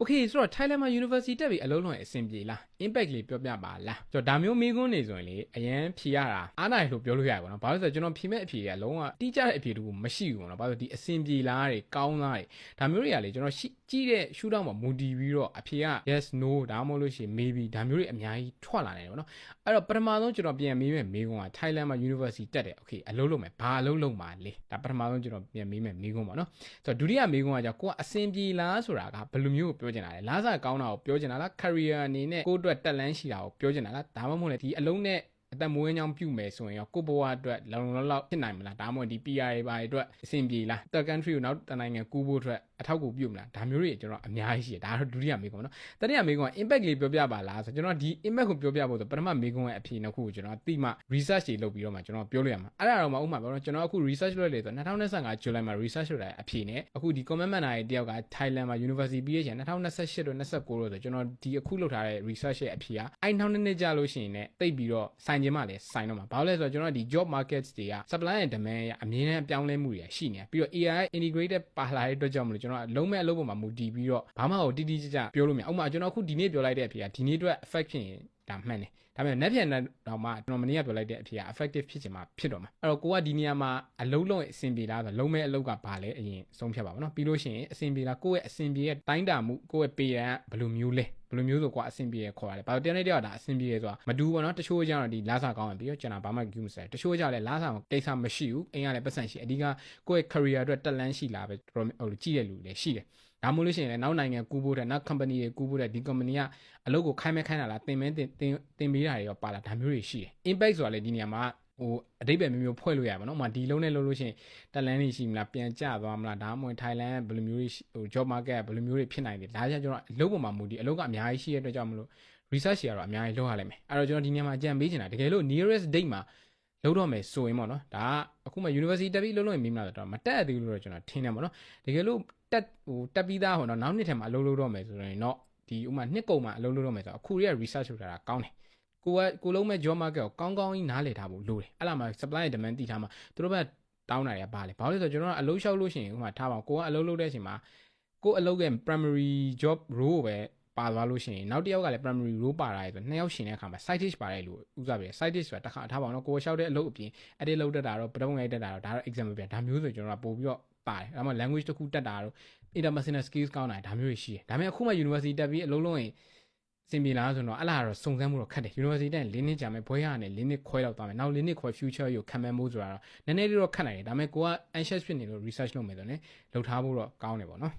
Okay ဆိုတော့ Thailand မှာ University တက်ပြီးအလုံးလုံးအဆင်ပြေလား impact လေးပြောပြပါလားဆိုတော့ဒါမျိုးမေးခွန်းနေဆိုရင်လေအရင်ဖြေရတာအားနိုင်လို့ပြောလို့ရပါတော့ဘာလို့ဆိုတော့ကျွန်တော်ဖြေမဲ့အဖြေကလုံးဝတိကျတဲ့အဖြေတခုမရှိဘူးပေါ့နော်ဘာလို့ဒီအဆင်ပြေလားတွေကောင်းလားတွေဒါမျိုးတွေကလေကျွန်တော်ကြည့်တဲ့ shoot out မှာမူတည်ပြီးတော့အဖြေက yes no ဒါမှမဟုတ်လို့ရှိရင် maybe ဒါမျိုးတွေအများကြီးထွက်လာနေတယ်ပေါ့နော်အဲ့တော့ပထမဆုံးကျွန်တော်ပြန်မေးမဲ့မေးခွန်းက Thailand မှာ University တက်တယ် okay အလုံးလုံးမယ်ဘာအလုံးလုံးပါလဲဒါပထမဆုံးကျွန်တော်ပြန်မေးမဲ့မေးခွန်းပေါ့နော်ဆိုတော့ဒုတိယမေးခွန်းကကြောင့်ကိုကအဆင်ပြေလားဆိုတာကဘယ်လိုမျိုးကိုပြောချင်တာလဲလားစားကောင်းတာကိုပြောချင်တာလား career အနေနဲ့ကိုယ့်အတွက်တက်လန်းရှိတာကိုပြောချင်တာလားဒါမှမဟုတ်လေဒီအလုံးနဲ့အသက်မွေးချောင်းပြုမယ်ဆိုရင်ရောကိုယ့်ဘဝအတွက်လုံလုံလောက်ဖြစ်နိုင်မလားဒါမှမဟုတ်ဒီ PR တွေပါအတွက်အဆင်ပြေလား third country ကိုနောက်တနိုင်ငံကူးဖို့အတွက်အထောက်အကူပြုမလားဒါမျိုးတွေကျွန်တော်အများကြီးရှိတယ်ဒါကတော့ဒုတိယမေးခွန်းပေါ့နော်တတိယမေးခွန်းက impact လေးပြောပြပါလားဆိုကျွန်တော်ဒီ impact ကိုပြောပြဖို့ဆိုပထမမေးခွန်းရဲ့အဖြေနှစ်ခုကိုကျွန်တော်တိမှ research တွေလုပ်ပြီးတော့မှကျွန်တော်ပြောလို့ရမှာအဲ့ဒါတော့မှဥပမာပြောတော့ကျွန်တော်အခု research လုပ်လေဆို2025 July မှာ research လုပ်တာအဖြေနဲ့အခုဒီ comment မှန်တာရဲ့တယောက်က Thailand မှာ University ပြီးရချင်2028တို့29တို့ဆိုကျွန်တော်ဒီအခုလုပ်ထားတဲ့ research ရဲ့အဖြေကအဲ့နောက်နှစ်ကြာလို့ရှိရင်လည်းတိတ်ပြီးတော့ဆိုင်ခြင်းမှလည်းဆိုင်တော့မှာဘာလို့လဲဆိုတော့ကျွန်တော်ဒီ job markets တွေက supply and demand ရအမြင်နဲ့ပြောင်းလဲမှုတွေရှိနေပြီးတော့ AI integrated ပါလာတဲ့အတွက်ကြောင့်မလို့ကျွန်တော်လုံးမဲ့အလုပ်ပေါ်မှာမူတည်ပြီးတော့ဘာမှကိုတိတိကျကျပြောလို့မရဥပမာကျွန်တော်အခုဒီနေ့ပြောလိုက်တဲ့အဖြေကဒီနေ့အတွက် effect ဖြစ်ရင်ဒါမှန်တယ်ဒါပေမဲ့net ပြန်တော့မှကျွန်တော်မနေ့ကပြောလိုက်တဲ့အဖြေက effective ဖြစ်ချင်မှာဖြစ်တော့မှာအဲ့တော့ကိုကဒီနေရာမှာအလုံးလုံးအဆင်ပြေလားဆိုလုံးမဲ့အလုပ်ကဘာလဲအရင်ဆုံးဖြတ်ပါဘောနော်ပြီးလို့ရှိရင်အဆင်ပြေလားကိုယ့်ရဲ့အဆင်ပြေရဲ့တိုင်းတာမှုကိုယ့်ရဲ့ pay ရန်ဘယ်လိုမျိုးလဲဘယ်လိုမျိုးဆိုကွာအဆင်ပြေရခေါ်ရတယ်ဘာလို့တနေ့တည်းကဒါအဆင်ပြေရဆိုတာမတူဘူးပေါ့နော်တချို့ကျတော့ဒီလာစာကောင်းရင်ပြီးတော့ကျွန်တော်ဘာမှကြည့်မစဲတချို့ကျလည်းလာစာကိစ္စမရှိဘူးအိမ်ကလည်းပတ်စံရှိအဓိကကိုယ့်ရဲ့ career အတွက်တက်လန်းရှိလားပဲတော်ဟိုကြည့်ရလူလည်းရှိတယ်ဒါမှမဟုတ်လို့ရှိရင်လည်းနောက်နိုင်ငံကူးဖို့တဲ့နောက် company တွေကူးဖို့တဲ့ဒီ company ကအလုပ်ကိုခိုင်းခိုင်းတာလားတင်ပေးတာတွေရောပါလာဒါမျိုးတွေရှိတယ် impact ဆိုတာလေဒီနေရာမှာဟိုအတိတ်ပဲမျိုးဖွဲ့လို့ရပါတော့။ဒီလုံးနဲ့လုံးလို့ရှိရင်တက်လန်းနေရှိမလားပြန်ကျသွားမလားဒါမှမဟုတ် Thailand ဘယ်လိုမျိုးတွေဟို job market ဘယ်လိုမျိုးတွေဖြစ်နိုင်လဲဒါကြောင့်ကျွန်တော်အလုပ်ပေါ်မှာမူတည်အလုပ်ကအများကြီးရှိတဲ့အတွက်ကြောင့်မလို့ research တွေကတော့အများကြီးလုပ်ရလိမ့်မယ်။အဲ့တော့ကျွန်တော်ဒီနေရာမှာအကြံပေးချင်တာတကယ်လို့ nearest date မှာလုပ်တော့မယ်ဆိုရင်ပေါ့နော်ဒါကအခုမှ university တက်ပြီးလုံးလုံးရင်မင်းမလားဆိုတော့မတက်သေးဘူးလို့ကျွန်တော်ထင်တယ်ပေါ့နော်တကယ်လို့တက်ပြီးသားဟိုတော့နောက်နှစ်ထဲမှာအလုပ်လုပ်တော့မယ်ဆိုရင်တော့ဒီဥမာနှစ်ကုန်မှာအလုပ်လုပ်တော့မယ်ဆိုတော့အခုရဲ့ research လုပ်တာကောင်းတယ်ကိုလုံးမဲ့ job market ကိုကောင်းကောင်းကြီးနားလည်ထားဖို့လိုတယ်အဲ့လာမှာ supply and demand တည်ထားမှာသူတို့ဘက်တောင်းတာတွေကဘာလဲဘာလို့လဲဆိုတော့ကျွန်တော်ကအလုပ်လျှောက်လို့ရှိရင်ဥမာထားပါကိုကအလုပ်လုပ်တဲ့အချိန်မှာကိုအလုပ်ရဲ့ primary job role ကိုပဲပါသွားလို့ရှိရင်နောက်တစ်ယောက်ကလည်း primary role ပါတာလေဆိုနှစ်ယောက်ရှင်တဲ့အခါမှာ side dish ပါတဲ့လူဥစားပြတယ် side dish ဆိုတာတစ်ခါထားပါတော့ကိုလျှောက်တဲ့အလုပ်အပြင် edit လုပ်တတ်တာတော့ပထမရိုက်တတ်တာတော့ဒါတော့ example ပြဒါမျိုးဆိုကျွန်တော်ကပို့ပြီးတော့ပါတယ်ဒါမှ language တစ်ခုတက်တာတော့ international skills ကောင်းတာဒါမျိုးတွေရှိတယ်ဒါပေမဲ့အခုမှ university တက်ပြီးအလုပ်လုပ်ရင်စင်ပြေလားဆိုတော့အဲ့လာတော့စုံစမ်းမှုတော့ခက်တယ် university တက်၄နှစ်ကြာမယ်ဘွဲရနဲ့၄နှစ်ခွဲလောက်သွားမယ်နောက်၄နှစ်ခွဲ future ကိုခံမှန်းဖို့ဆိုတာတော့နည်းနည်းလေးတော့ခက်နိုင်တယ်ဒါပေမဲ့ကိုက anxious ဖြစ်နေလို့ research လုပ်မယ်ဆိုတော့ねလှုပ်ထားဖို့တော့ကောင်းတယ်ပေါ့နော်